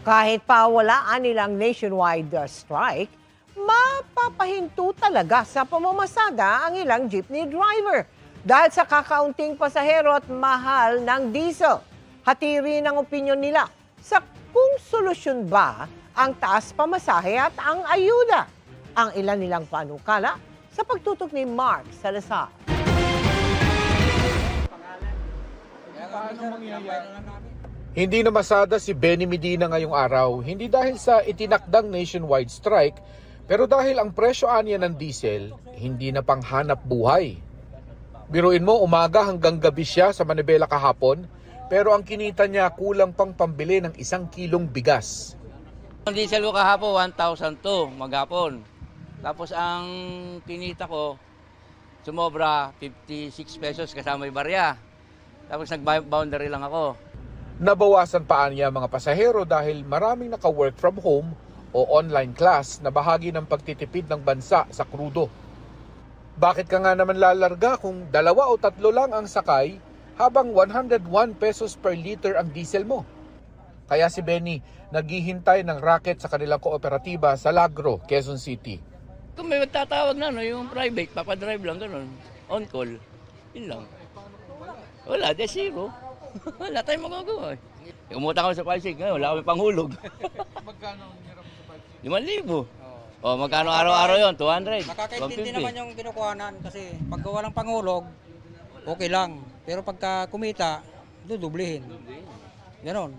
Kahit pawalaan nilang nationwide strike, mapapahinto talaga sa pamamasada ang ilang jeepney driver dahil sa kakaunting pasahero at mahal ng diesel. Hati rin ang opinyon nila sa kung solusyon ba ang taas pamasahe at ang ayuda. Ang ilan nilang panukala sa pagtutok ni Mark Salazar. Hindi namasada si Benny Medina ngayong araw, hindi dahil sa itinakdang nationwide strike, pero dahil ang presyo aniya ng diesel, hindi na panghanap buhay. Biruin mo, umaga hanggang gabi siya sa Manibela kahapon, pero ang kinita niya kulang pang pambili ng 1 kilong bigas. Ang diesel ko kahapon, 1,002 maghapon. Tapos ang kinita ko, sumobra 56 pesos kasama yung barya. Tapos nag-boundary lang ako. Nabawasan pa niya mga pasahero dahil maraming naka-work from home o online class na bahagi ng pagtitipid ng bansa sa krudo. Bakit ka nga naman lalarga kung 2 o 3 lang ang sakay habang 101 pesos per liter ang diesel mo? Kaya si Benny naghihintay ng racket sa kanilang kooperatiba sa Lagro, Quezon City. Kung may magtatawag na, no, yung private, papadrive lang, ganun, on call, yun lang. Wala, de zero. Wala tayong magagawa. Umutang kami sa Pasig, wala kami panghulog. Magkano ang hirap sa Pasig? 5,000. O, magkano araw-araw yon? 200, Nakakaintindi 150. naman yung kinukuhanan kasi pag walang panghulog, okay lang. Pero pagka kumita, dudublihin. Ganon.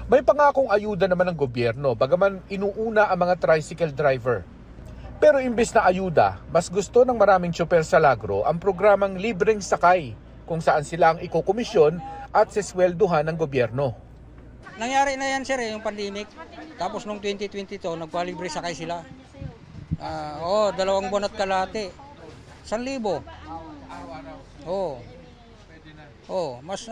May pangakong ayuda naman ng gobyerno bagaman inuuna ang mga tricycle driver. Pero imbes na ayuda, mas gusto ng maraming tsuper sa Lagro ang programang libreng sakay kung saan sila ang ikokomisyon at siswelduhan ng gobyerno. Nangyari na yan sir, yung pandemic. Tapos nung 2022, nagpalibre sakay sila. 2 buwan at kalahati. 1,000. Mas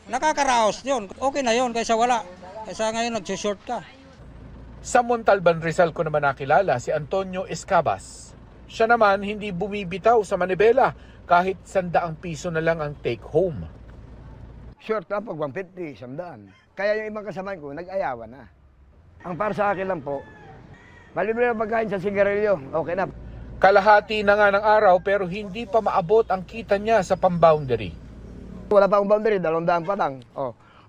nakakaraos yun. Okay na yun kaysa wala. Kaysa ngayon nag-short ka. Sa Montalban, Rizal ko naman nakilala si Antonio Escabas. Siya naman hindi bumibitaw sa Manibela kahit 100 piso na lang ang take home. Short na pag 150, 100. Kaya yung ibang kasamahan ko, nag-ayawan na. Ang para sa akin lang po, malibre na pagkain sa sigarilyo, okay na. Kalahati na nga ng araw pero hindi pa maabot ang kita niya sa pamboundary. Wala pa akong boundary, 200 pa lang.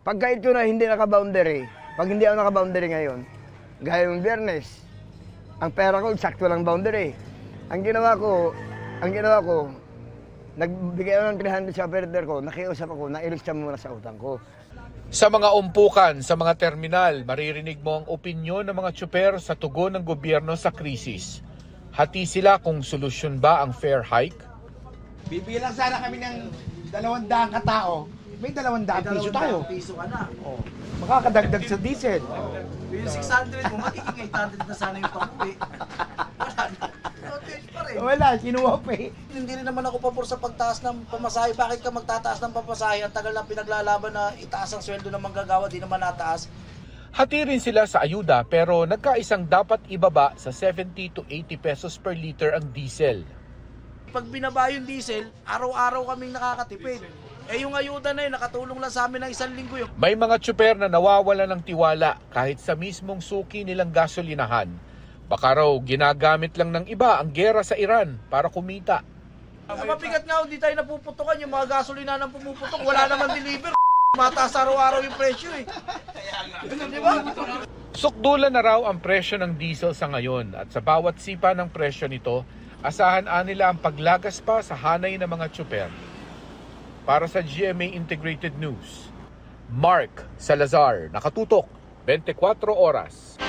Pagka ito na hindi naka-boundary, pag hindi ako naka-boundary ngayon, gaya yung Biyernes, ang pera ko, sakto lang boundary. Ang ginawa ko, nagbigay ako ng 300 sa operator ko, nakiusap ako, nailista muna sa utang ko. Sa mga umpukan, sa mga terminal, maririnig mo ang opinyon ng mga tsuper sa tugon ng gobyerno sa krisis. Hati sila kung solusyon ba ang fare hike? Bibilang sana kami ng 200 katao. May 200 piso tayo. Piso ka na. Makakadagdag sa diesel. Yung 600 mo, magiging 800 na sana yung pang-uwi. Wala na. Shortage pa rin. Wala, kinuha pa eh. Hindi rin naman ako pabor sa pagtaas ng pamasahe. Bakit ka magtataas ng pamasahe? Ang tagal lang pinaglalaban na itaas ang sweldo ng manggagawa, di naman nataas. Hati rin sila sa ayuda pero nagkaisang dapat ibaba sa 70 to 80 pesos per liter ang diesel. Pag binaba yung diesel, araw-araw kaming nakakatipid. Eh yung ayuda na yun, nakatulong lang sa amin ng 1 linggo yun. May mga tsuper na nawawala ng tiwala kahit sa mismong suki nilang gasolinahan. Baka raw ginagamit lang ng iba ang gera sa Iran para kumita. Mabigat nga, hindi tayo napuputukan. Yung mga gasolina nang pumuputok, wala naman deliver. Mataas araw-araw yung presyo eh. Di ba? Sukdulan na raw ang presyo ng diesel sa ngayon at sa bawat sipa ng presyo nito, asahan nila ang paglagas pa sa hanay ng mga tsuper. Para sa GMA Integrated News, Mark Salazar, nakatutok, 24 oras.